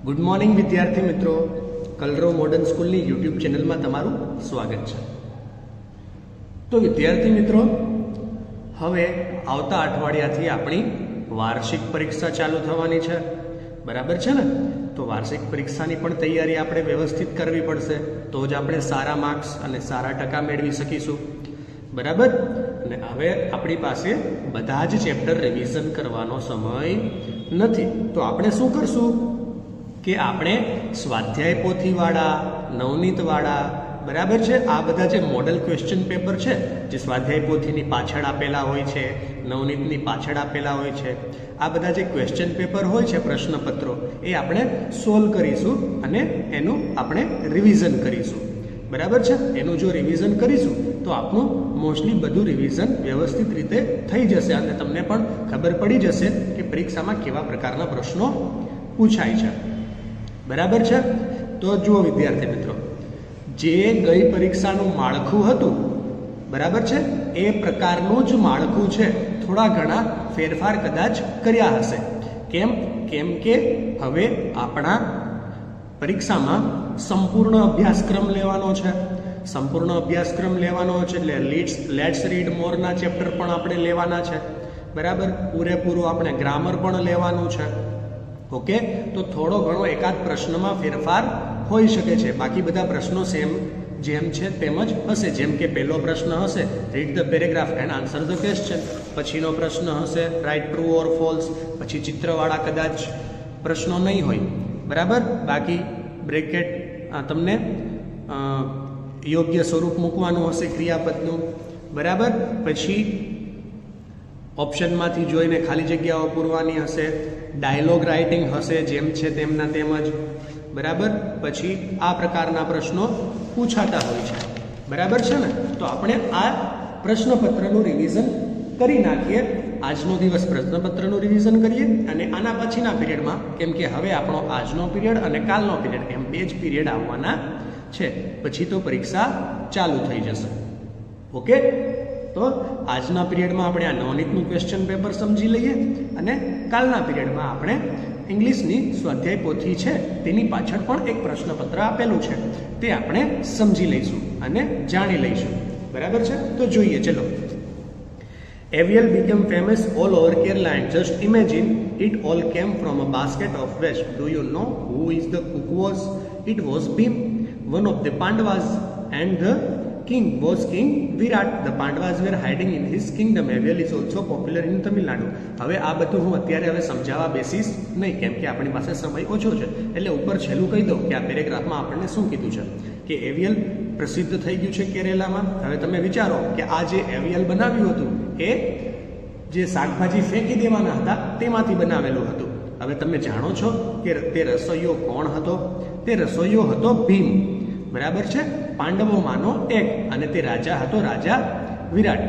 Good morning વિદ્યાર્થી મિત્રો, કલરવ modern સ્કૂલની યુટ્યુબ ચેનલમાં તમારું સ્વાગત છે. તો વિદ્યાર્થી મિત્રો, હવે આવતા અઠવાડિયાથી આપણી વાર્ષિક પરીક્ષા ચાલુ થવાની છે, બરાબર છે ને? તો વાર્ષિક પરીક્ષાની પણ તૈયારી આપણે વ્યવસ્થિત કરવી પડશે, તો જ આપણે સારા માર્ક્સ અને સારા ટકા મેળવી શકીશું, બરાબર? અને હવે આપણી પાસે બધા જ ચેપ્ટર રિવિઝન કરવાનો સમય નથી, તો આપણે શું કરશું કે આપણે સ્વાધ્યાય પોથીવાળા, નવનીતવાળા, બરાબર છે, આ બધા જે મોડલ ક્વેશ્ચન પેપર છે, જે સ્વાધ્યાય પોથીની પાછળ આપેલા હોય છે, નવનીતની પાછળ આપેલા હોય છે, આ બધા જે ક્વેશ્ચન પેપર હોય છે, પ્રશ્નપત્રો, એ આપણે સોલ્વ કરીશું અને એનું આપણે રિવિઝન કરીશું, બરાબર છે? એનું જો રિવિઝન કરીશું તો આપણું મોસ્ટલી બધું રિવિઝન વ્યવસ્થિત રીતે થઈ જશે અને તમને પણ ખબર પડી જશે કે પરીક્ષામાં કેવા પ્રકારના પ્રશ્નો પૂછાય છે, બરાબર છે? તો જુઓ વિદ્યાર્થી મિત્રો, જે ગઈ પરીક્ષાનું માળખું હતું, બરાબર છે, એ પ્રકારનું જ માળખું છે, થોડા ઘણા ફેરફાર કદાચ કર્યા હશે. કેમ કે હવે આપણા પરીક્ષામાં સંપૂર્ણ અભ્યાસક્રમ લેવાનો છે, સંપૂર્ણ અભ્યાસક્રમ લેવાનો છે, એટલે લેટ્સ રીડ મોરના ચેપ્ટર પણ આપણે લેવાના છે, બરાબર? પૂરેપૂરું આપણે ગ્રામર પણ લેવાનું છે. ઓકે, તો થોડો ઘણો એકાદ પ્રશ્નમાં ફેરફાર હોઈ શકે છે, બાકી બધા પ્રશ્નો સેમ જેમ છે તેમ જ હશે. જેમ કે પહેલો પ્રશ્ન હશે, read the paragraph and answer the question. પછીનો પ્રશ્ન હશે, રાઇટ ટ્રુ ઓર ફોલ્સ. પછી ચિત્રવાળા કદાચ પ્રશ્નો નહીં હોય, બરાબર? બાકી બ્રેકેટ તમને યોગ્ય સ્વરૂપ મૂકવાનું હશે ક્રિયાપદનું, બરાબર? પછી ઓપ્શનમાંથી જોઈને ખાલી જગ્યાઓ પૂરવાની હશે, ડાયલોગ રાઇટિંગ હશે, જેમ છે તેમના તેમ જ, બરાબર? પછી આ પ્રકારના પ્રશ્નો પૂછાતા હોય છે, બરાબર છે ને? તો આપણે આ પ્રશ્નપત્રનું રિવિઝન કરી નાખીએ. આજનો દિવસ પ્રશ્નપત્રનું રિવિઝન કરીએ અને આના પછીના પીરિયડમાં, કેમ કે હવે આપણો આજનો પીરિયડ અને કાલનો પીરિયડ એમ બે જ પીરિયડ આવવાના છે, પછી તો પરીક્ષા ચાલુ થઈ જશે. ઓકે, તો આજના પીરિયડમાં આપણે આ નવનીતનું ક્વેશ્ચન પેપર સમજી લઈએ અને કાલના પીરિયડમાં આપણે ઇંગ્લિશની સ્વાધ્યાય પોથી છે તેની પાછળ પણ એક પ્રશ્નપત્ર આપેલું છે, તે આપણે સમજી લઈશું અને જાણી લઈશું, બરાબર છે? તો જોઈએ, ચલો. Avial became famous all over Kerala and just imagine it all came from a basket of waste. Do you know who is the cook was? It was Bhim, one of the Pandavas, and the king was King Virat. The Pandavas were hiding in his kingdom. Avial is also popular in Tamil Nadu. હવે આ બધું હું અત્યારે સમજાવવા બેસીશ નહીં, કેમ કે આપણી પાસે સમય ઓછો છે, એટલે ઉપર છેલ્લું કહી દઉં કે આ પેરેગ્રાફમાં આપણને શું કીધું છે કે એવિયલ પ્રસિદ્ધ થઈ ગયું છે કેરેલામાં. હવે તમે વિચારો કે આ જે એવિયલ બનાવ્યું હતું એ જે શાકભાજી ફેંકી દેવાના હતા તેમાંથી બનાવેલું હતું. હવે તમે જાણો છો કે તે રસોઈયો કોણ હતો? તે રસોઈયો હતો ભીમ, બરાબર છે? પાંડવોમાંનો એક, અને તે રાજા હતો રાજા વિરાટ.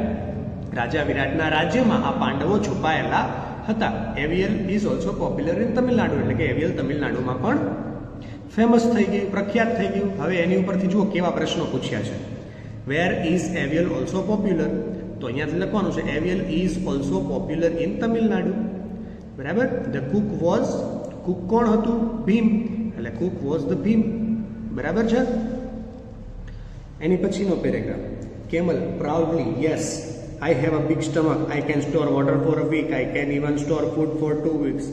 રાજા વિરાટના રાજ્યમાં આ પાંડવો છુપાયેલા હતા. Aviyal is also popular in Tamil Nadu, એટલે કે એવિયલ તમિલનાડુમાં પણ ફેમસ થઈ ગયું, પ્રખ્યાત થઈ ગયું. હવે એની ઉપરથી જુઓ કેવા પ્રશ્નો પૂછ્યા છે. Where is aviyal also popular? તો અહીંયાથી લખવાનું છે aviyal is also popular in Tamil Nadu, બરાબર? ધ કુક વોઝ, કુક કોણ હતું? ભીમ, એટલે કુક વોઝ ધ ભીમ, બરાબર છે? એની પછીનો paragraph, camel proudly, yes I have a big stomach, I can store water for a week, I can even store food for 2 weeks.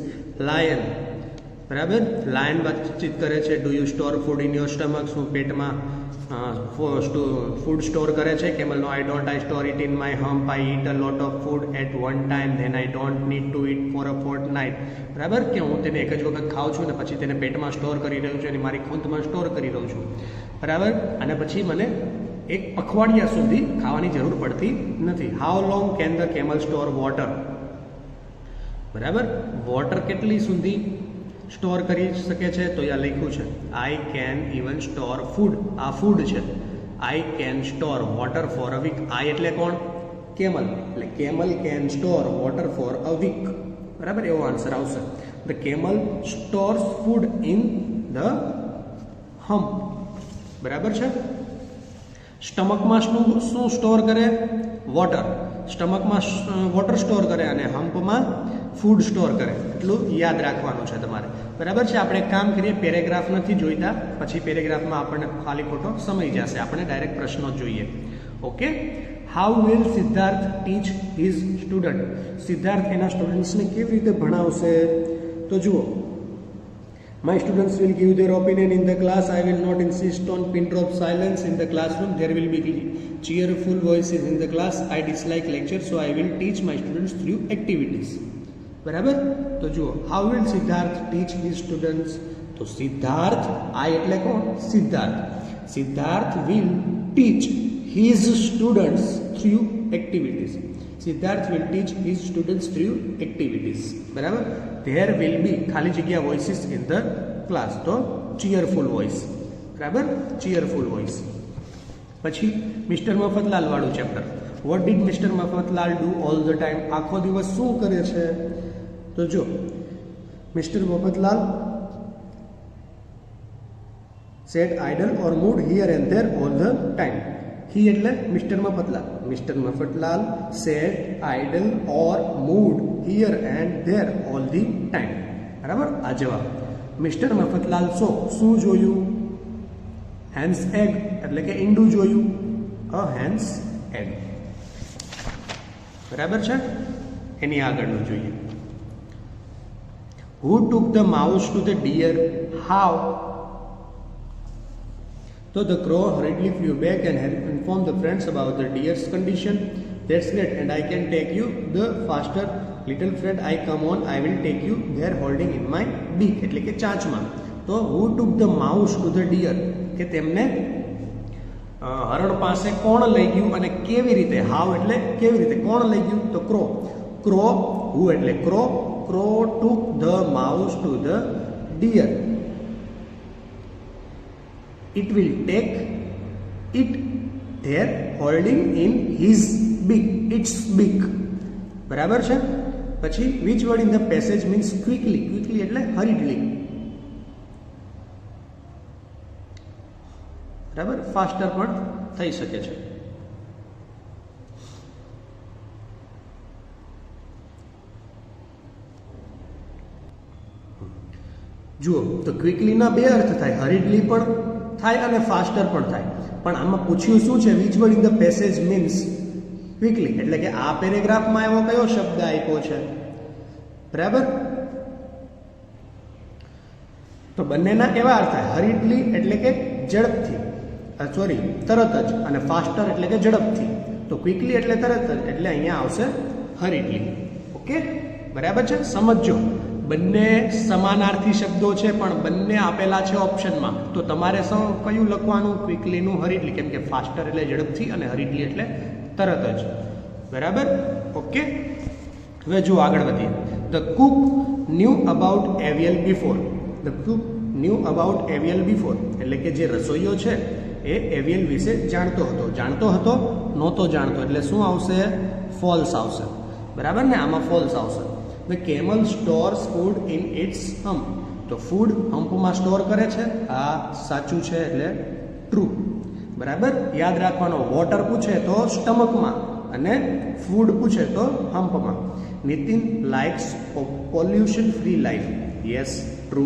Lion, બરાબર? Lion વાતચીત કરે છે, do you store food in your stomach? શું પેટમાં food store કરે છે? Camel, no I don't, I store it in my hump, I eat a lot of food at one time, then I don't need to eat for a fortnight. બરાબર? કે હું તેને એક જ વખત ખાઉં છું ને પછી તેને પેટમાં સ્ટોર કરી રહ્યું છું અને મારી ખૂંતમાં સ્ટોર કરી રહ્યું છું, બરાબર? અને પછી મને એક પખવાડિયા સુધી ખાવાની જરૂર પડતી નથી. How long can the camel store water? બરાબર? વોટર કેટલી સુધી સ્ટોર કરી શકે છે? તો અહીંયા લખ્યું છે I can even store food, આ ફૂડ છે. I can store water for a week. I એટલે કોણ? કેમલ, એટલે camel can store water for a week, બરાબર? એવો આન્સર આવશે. The camel stores food in the hump, બરાબર છે? સ્ટમકમાં શું સ્ટોર કરે? વોટર. સ્ટમકમાં વોટર સ્ટોર કરે અને હમ્પમાં ફૂડ સ્ટોર કરે. એટલું યાદ રાખવાનું છે તમારે. બરાબર છે. આપણે એક કામ કરીએ, પેરેગ્રાફ નથી જોઈતા, પછી પેરેગ્રાફમાં આપણને ખાલી ખોટો સમય જશે. આપણે ડાયરેક્ટ પ્રશ્નો જ જોઈએ. Okay. How will Siddharth teach his student? Siddharth એના સ્ટુડન્ટ્સને કેવી રીતે ભણાવશે? તો જુઓ, my students will give their opinion in the class. I will not insist on pin drop silence in the classroom. There will be cheerful voices in the class. I dislike lecture, so I will teach my students through activities. બરાબર. તો જુઓ, how will Siddharth teach his students? તો સિદ્ધાર્થ, આ એટલે કોણ? Siddharth. Siddharth will teach his students through activities. Siddharth will teach his students through activities. બરાબર. There will બી ખાલી જગ્યા વોઇસીસ ઇન ધ ક્લાસ. તો ચીયરફુલ વોઇસ. બરાબર. Cheerful voice. પછી મિસ્ટર મફતલાલ વાળું chapter. What did mister Mafatlal do all the time? આખો દિવસ શું કરે છે? તો જો, mister Mafatlal sat idle or moved here and there all the time. He એટલે mister Mafatlal. Mister Mafatlal sat idle or moved here and there all the time. બરાબર. આ જવાબ. મિસ્ટર મફતલાલ શું જોયું? હેન્સ એગ એટલે કે ઈંડું જોયું. A hen's egg. બરાબર છે. એની આગળનું જોઈએ. Who took the mouse to the deer? How? તો the crow hurriedly flew back and had informed the friends about the deer's condition. That's great, and I can take you the faster. Little friend, I come on, I will take you there holding in my beak. એટલે કે ચાંચમાં. તો who took the mouse to the deer? કે તેમને હરણ પાસે કોણ લઈ ગયું અને કેવી રીતે? હાવ એટલે કેવી રીતે, કોણ લઈ ગયું? તો ક્રો. ક્રો, હુ એટલે crow. Crow took the mouse to the dear. It will take it there holding in his beak. Its beak. બરાબર છે. પછી which word in the passage means quickly? Quickly એટલે hurriedly. બરાબર. ફાસ્ટર પણ થઈ શકે છે. જુઓ, તો ક્વિકલીના બે અર્થ થાય. હરીડલી પણ થાય અને ફાસ્ટર પણ થાય. પણ આમાં પૂછ્યું શું છે? Which word in the passage means quickly. એટલે કે આ પેરેગ્રાફમાં એવો કયો શબ્દ આપ્યો છે? બરાબર. તો બંનેના એવા અર્થ થાય. હરીડલી એટલે કે ઝડપથી, સોરી તરત જ, અને ફાસ્ટર એટલે કે ઝડપથી. તો ક્વિકલી એટલે તરત જ, એટલે અહીંયા આવશે હરીડલી. ઓકે. બરાબર છે. સમજો, બંને સમાનાર્થી શબ્દો છે પણ બંને આપેલા છે ઓપ્શનમાં. તો તમારે કયું લખવાનું? ક્વિકલીનું હરીડલી, કેમ કે ફાસ્ટર એટલે ઝડપથી અને હરીડલી એટલે તરત જ. બરાબર. ઓકે. હવે જો આગળ વધીએ. The Cook new about aviyal before. The Cook new about aviyal before એટલે કે જે રસોઈયો છે એ એવિયલ વિશે જાણતો હતો. જાણતો હતો, નહોતો જાણતો, એટલે શું આવશે? ફોલ્સ આવશે. બરાબર ને. આમાં ફોલ્સ આવશે. The camel stores food in its hump. તો ફૂડ હમ્પમાં સ્ટોર કરે છે. આ સાચું છે એટલે ટ્રુ. બરાબર. યાદ રાખવાનો. વોટર પૂછે તો સ્ટમકમાં અને ફૂડ પૂછે તો હમ્પમાં. Nitin likes pollution free life. Yes, true.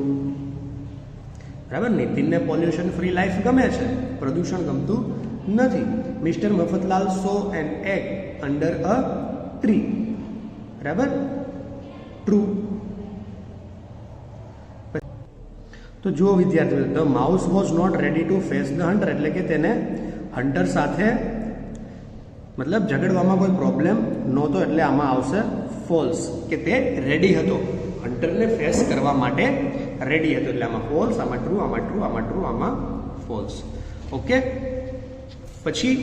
બરાબર. નીતિનને પોલ્યુશન ફ્રી લાઈફ ગમે છે, પ્રદૂષણ ગમતું નથી. Mister Mafatlal saw an egg under a tree. બરાબર. ટ્રુ. તો જુઓ વિદ્યાર્થીઓ, the mouse was not ready to face the hunter. એટલે કે તેને હન્ટર સાથે મતલબ ઝઘડવામાં કોઈ પ્રોબ્લેમ નહોતો, એટલે આમાં આવશે ફોલ્સ, કે તે રેડી હતો, હન્ટરને ફેસ કરવા માટે રેડી હતો. એટલે આમાં ફોલ્સ, આમાં ટ્રુ, આમાં ટ્રુ, આમાં ટ્રુ, આમાં ફોલ્સ. ઓકે. પછી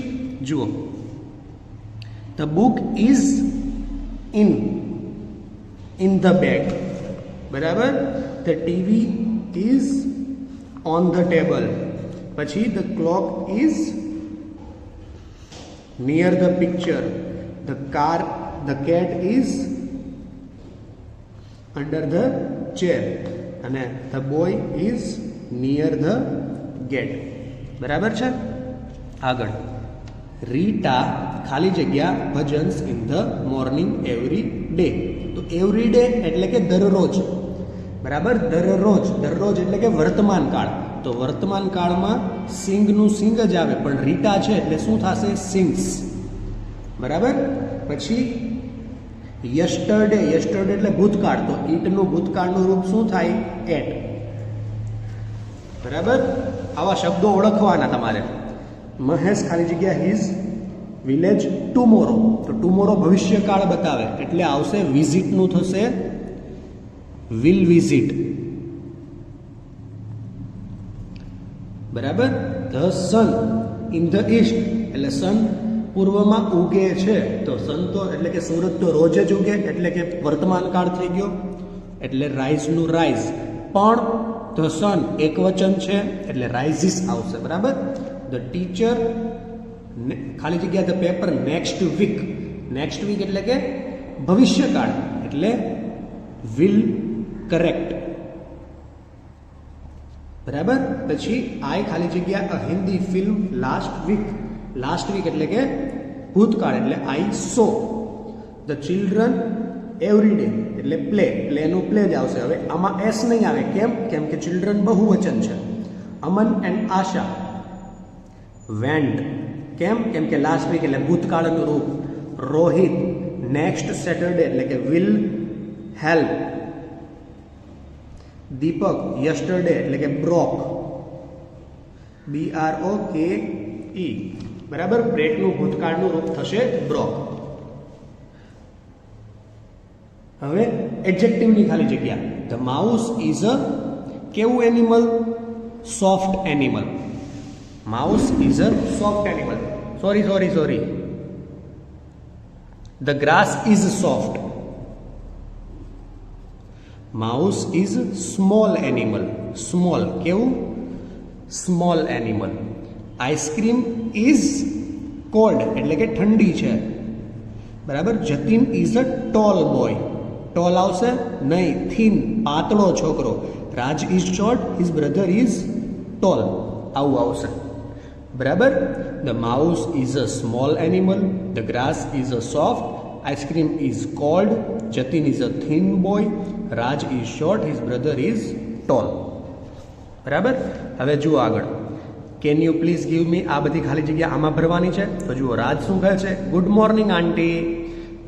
જુઓ, the book is in the bag. બરાબર. the TV is on the table. પછી the clock is near the picture. the cat is under the chair. અને the boy is near the gate. બરાબર છે. આગળ, રીટા ખાલી જગ્યા bhajans in the morning every day. તો every day એટલે કે દરરોજ, બરાબર, દરરોજ. દરરોજ એટલે કે વર્તમાન કાળ. તો વર્તમાન કાળમાં સિંગનું સિંગ જ આવે, પણ રીટા છે એટલે શું થશે? સિંગ્સ. બરાબર. પછી યસ્ટરડે, યસ્ટરડે એટલે ભૂતકાળ. તો ઈટનું ભૂતકાળનું રૂપ શું થાય? એટ. બરાબર. આવા શબ્દો ઓળખવાના તમારે. મહેશ ખાલી જગ્યા હિઝ વિલેજ ટુમોરો. તો ટુમોરો ભવિષ્યકાળ બતાવે એટલે આવશે વિઝિટનું થશે વિલ વિઝિટ. બરાબર. The sun in the East એટલે સન પૂર્વમાં ઉગે છે. તો સન તો એટલે કે સૂરજ તો રોજ જ ઉગે એટલે કે વર્તમાન કાળ થઈ ગયો, એટલે રાઇઝનું રાઇઝ. પણ ધ સન એક વચન છે એટલે રાઇઝિસ આવશે. બરાબર. ધ ટીચર ખાલી જગ્યા the paper next week. Next week એટલે કે ભવિષ્યકાળ એટલે વિલ કરેક્ટ. બરાબર. પછી આઈ ખાલી જગ્યા a Hindi film last week. Last week એટલે કે ભૂતકાળ એટલે I saw. The children every day એટલે પ્લે. પ્લેનું પ્લે જ આવશે. હવે આમાં એસ નહીં આવે. કેમ? કેમ કે ચિલ્ડ્રન બહુવચન છે. અમન એન્ડ આશા વેન્ટ. કેમ? કેમ કે લાસ્ટ વીક એટલે ભૂતકાળનું રૂપ. રોહિત નેક્સ્ટ સેટરડે એટલે કે વિલ હેલ્પ. દીપક યસ્ટરડે એટલે કે બ્રોક. BROKE. બરાબર. બ્રેકનું ભૂતકાળનું રૂપ થશે બ્રોક. હવે એડજેક્ટિવની ખાલી જગ્યા. ધ માઉસ ઇઝ અ કેવું animal? Soft animal. Mouse is a soft animal. Sorry. The grass is soft. Mouse is small animal. Small કેવું? Small animal. Ice cream is cold એટલે કે ઠંડી છે. બરાબર. Jatin is a tall boy. Tall આવશે નહીં, thin પાતળો છોકરો. Raj is short, his brother is tall. આવું આવશે. બરાબર. The mouse is a small animal. The grass is a soft. Ice cream is cold. Jatin is a thin boy. Raj is short, his brother is toll. બરાબર. હવે જુઓ આગળ. Can you please give મી. આ બધી ખાલી જગ્યા આમાં ભરવાની છે. તો જુઓ, રાજ શું કહે છે? ગુડ મોર્નિંગ આંટી.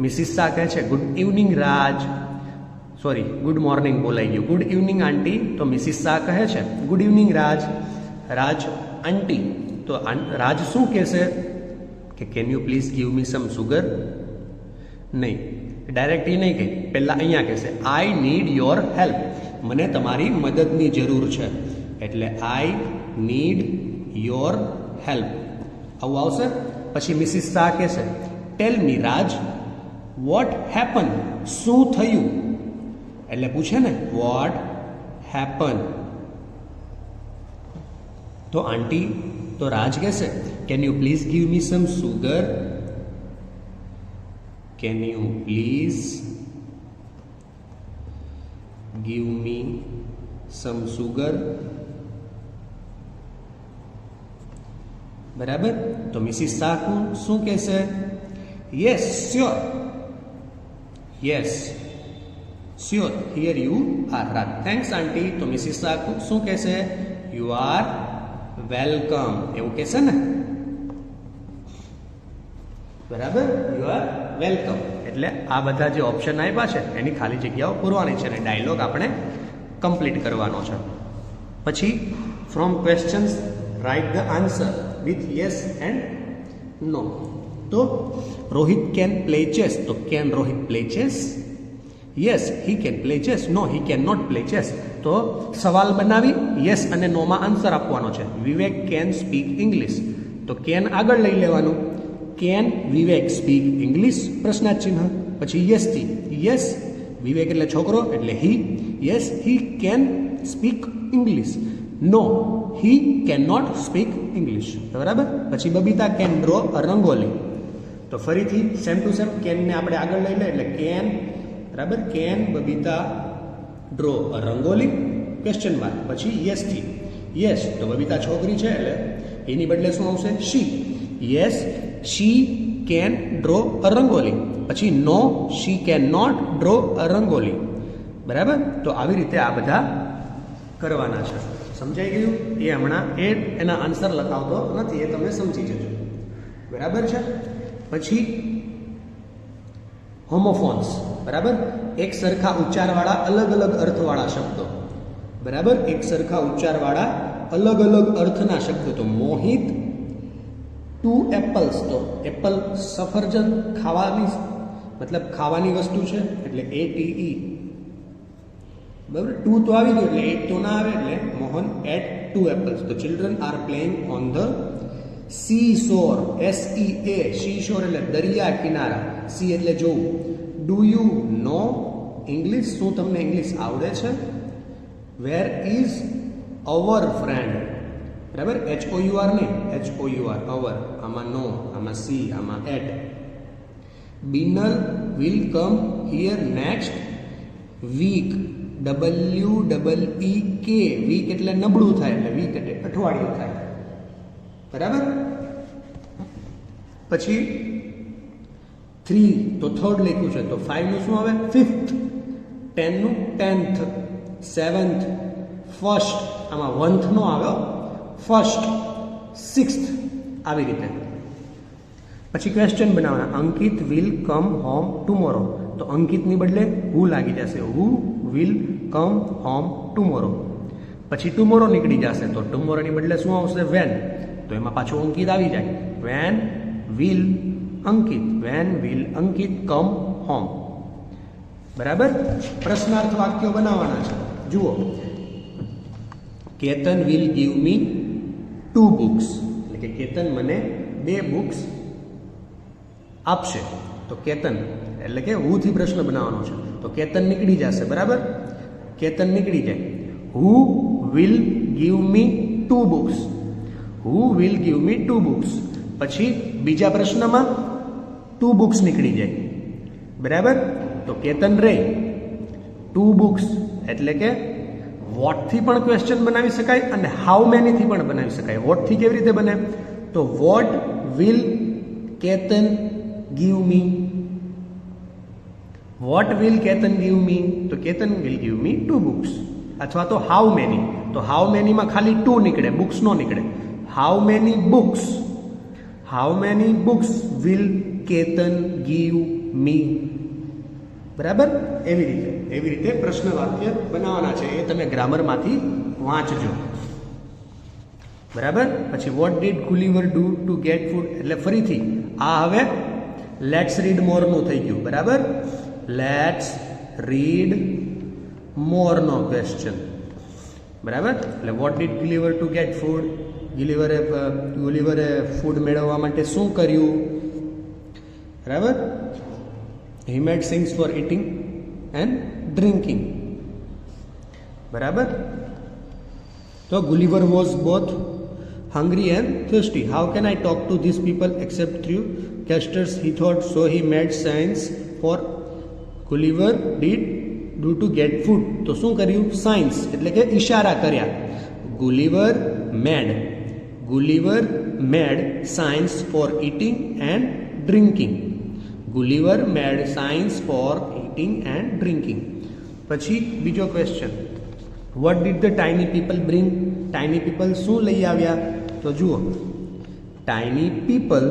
મિસિસ શાહ કહે છે ગુડ ઇવનિંગ રાજ. સોરી, ગુડ મોર્નિંગ બોલાઈ ગયું. ગુડ ઇવનિંગ આંટી. તો મિસિસ શાહ કહે છે ગુડ ઇવનિંગ રાજ. રાજ આંટી. તો રાજ શું કહેશે કે can you please give me some sugar? નહીં, ડાયરેક્ટ એ નહીં કહે. પહેલાં અહીંયા કહેશે આઈ નીડ યોર હેલ્પ. મને તમારી મદદની જરૂર છે. એટલે આઈ નીડ યોર હેલ્પ. આવું આવશે. પછી મિસિસ શાહ કહેશે ટેલ મી રાજ વોટ હેપન. શું થયું? એટલે પૂછે ને વોટ હેપન. તો આંટી, તો રાજ કહેશે can you please give me some sugar? Can you please give me some sugar? બરાબર. તો મિસિસ શાહ શું કહેશે? Yes sure. Yes sure. Here you are. Raj thanks aunty. તો મિસિસ શાહ શું કહેશે? You are welcome. એવું કહેશે ને. બરાબર. You are welcome. એટલે આ બધા જે ઓપ્શન આપ્યા છે એની ખાલી જગ્યાઓ પૂરવાની છે અને ડાયલોગ આપણે કમ્પ્લીટ કરવાનો છે. પછી from questions write the answer with yes and no. તો રોહિત કેન પ્લે ચેસ. તો can Rohit play chess? Yes he can play chess. No he can not play chess. તો સવાલ બનાવી યસ અને નોમાં આન્સર આપવાનો છે. Vivek can speak English. તો કેન આગળ લઈ લેવાનું. Can Vivek speak English? પ્રશ્નાર્થ ચિહ્ન. પછી યસથી. યસ વિવેક એટલે છોકરો એટલે he. Yes he can speak English. No he can not speak English. બરાબર. પછી Babita can draw a rangoli. તો ફરીથી સેમ ટુ સેમ કેનને આપણે આગળ લઈ લઈએ એટલે કેન. બરાબર. Can Babita draw a rangoli? Question mark. પછી યસથી. યસ તો બબીતા છોકરી છે એટલે એની બદલે શું આવશે? She. Yes she can draw a rangoli. પછી no she can not draw a rangoli. બરાબર? તો આવી રીતે આ બધા કરવાના છે. સમજાઈ ગયું? એ હમણાં એના આન્સર લખાવતો નથી, એ તમે સમજી જજો. બરાબર છે? પછી હોમોફોન્સ. બરાબર? એક સરખા ઉચ્ચારવાળા અલગ અલગ અર્થવાળા શબ્દો. બરાબર? એક સરખા ઉચ્ચારવાળા અલગ અલગ અર્થના શબ્દો. તો મોહિત 2 એપલ્સ. તો એપલ સફરજન ખાવાની, મતલબ ખાવાની વસ્તુ છે એટલે ATE. બરાબર? 2 તો આવી ગયું એટલે 8 તો ના આવે, એટલે મોહન એટ 2 એપલ્સ. તો children are playing on the sea shore. SEA sea shore એટલે દરિયા કિનારા. સી એટલે જોવું. Do you know English? શું તમને ઇંગ્લિશ આવડે છે? Where is our friend? બરાબર? HOUR નહીં, HOUR અવર. આમાં નો, આમાં સી, આમાં ate. Binal will come here next week. WEEK. Weak એટલે નબળું થાય, એટલે વીક એટલે અઠવાડિયું થાય. બરાબર? પછી 3 તો થર્ડ લખ્યું છે, તો 5 નું શું આવે? 5th. 10 નું 10th. 7th first. આમાં 1th નો આવ્યો, ફર્સ્ટ. 6th. આવી રીતે. પછી ક્વેશ્ચન બનાવવાના. Ankit will come home tomorrow. તો અંકિતની બદલે હુ લાગી જશે. Who will come home tomorrow. પછી ટુમોરો નીકળી જશે, તો ટુમોરોની બદલે શું આવશે? વેન. તો એમાં પાછું અંકિત આવી જાય. When will Ankit. When will Ankit come home. બરાબર? પ્રશ્નાર્થ વાક્યો બનાવવાના છે. જુઓ, Ketan will give me 2 books. એટલે કે કેતન મને 2 બુક્સ આપશે. તો કેતન એટલે કે હુ થી પ્રશ્ન બનાવવાનો છે. તો કેતન નીકળી જશે. બરાબર? કેતન નીકળી જાય. Who will give me 2 books. Who will give me 2 books. પછી બીજા પ્રશ્નમાં 2 બુક્સ નીકળી જાય. બરાબર? તો કેતન રે 2 બુક્સ એટલે કે વોટ થી પણ ક્વેશ્ચન બનાવી શકાય અને હાઉ મેની થી પણ બનાવી શકાય. વોટ થી કેવી રીતે બને? તો what will Ketan give me. What will Ketan give me? તો Ketan will give me 2 books. અથવા તો હાઉ મેની. તો હાઉ મેનીમાં ખાલી 2 નીકળે, બુક્સ નો નીકળે. How many books. How many books will Ketan give me. બરાબર? એવી રીતે પ્રશ્ન વાક્ય બનાવવાના છે. એ તમે ગ્રામરમાંથી વાંચજો. બરાબર? પછી what did Gulliver do to get food. એટલે ફરીથી આ હવે લેટ્સ રીડ મોર નું થઈ ગયું. બરાબર? Let's read more no question. બરાબર? એટલે what did Gulliver to get food. ગુલિવરે ફૂડ મેળવવા માટે શું કર્યું? બરાબર? He made things for eating and drinking. બરાબર? તો Gulliver was both hungry and thirsty. How can I talk to these people except through gestures? He thought, so he made signs for Gulliver did do to get food. તો શું કર્યું? Science એટલે કે ઈશારા કર્યા. Gulliver made signs for eating and drinking. Gulliver made signs for eating and drinking. પછી બીજો question. What did the tiny people bring? Tiny people શું લઈ આવ્યા? તો જુઓ, tiny people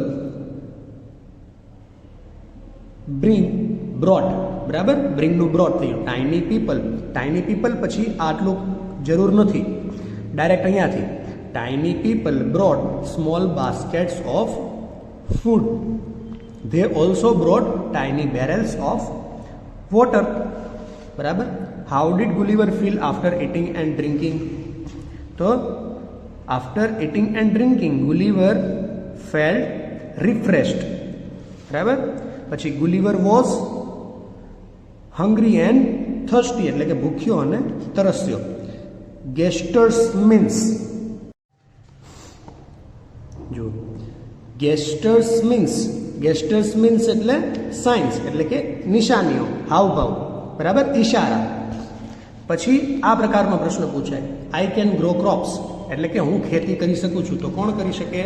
brought. બરાબર? bring નું brought થયું. tiny people પછી આટલું જરૂર નથી, ડાયરેક્ટ અહીંયાથી. tiny people brought small baskets of food. They also brought tiny barrels of water. બરાબર? How did Gulliver feel after eating and drinking? તો after eating and drinking Gulliver felt refreshed. બરાબર? પછી Gulliver was hungry and thirsty એટલે કે ભૂખ્યો અને તરસ્યો. Gestures means જો gestures means એટલે સાઇન્સ એટલે કે નિશાનીઓ, હાવભાવ. બરાબર? ઈશારા. પછી આ પ્રકારનો પ્રશ્ન પૂછાય. આઈ કેન ગ્રો ક્રોપ્સ એટલે કે હું ખેતી કરી શકું છું. તો કોણ કરી શકે?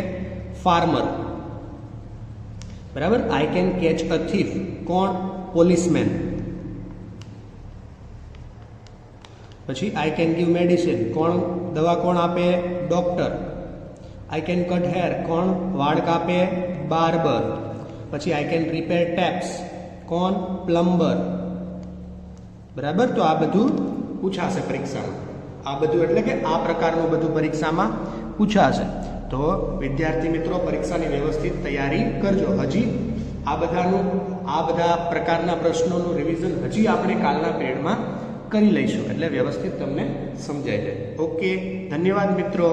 ફાર્મર. બરાબર. I can catch a thief, કોણ? પોલીસમેન. પછી આઈ કેન ગીવ મેડિસિન, કોણ દવા કોણ આપે? Doctor. I can cut hair, કોણ વાળ કાપે? બાર્બર. પછી આઈ કેન રિપેર ટેપ્સ, કોણ? પ્લમ્બર. બરાબર. તો આ બધું પૂછાશે પરીક્ષામાં. આ બધું એટલે કે આ પ્રકારનું બધું પરીક્ષામાં પૂછાશે. તો વિદ્યાર્થી મિત્રો પરીક્ષાની વ્યવસ્થિત તૈયારી કરજો. હજી આ બધા પ્રકારના પ્રશ્નોનું રિવિઝન હજી આપણે કાલના પીરિયડમાં કરી લઈશું, એટલે વ્યવસ્થિત તમને સમજાઈ જાય. ઓકે, ધન્યવાદ મિત્રો.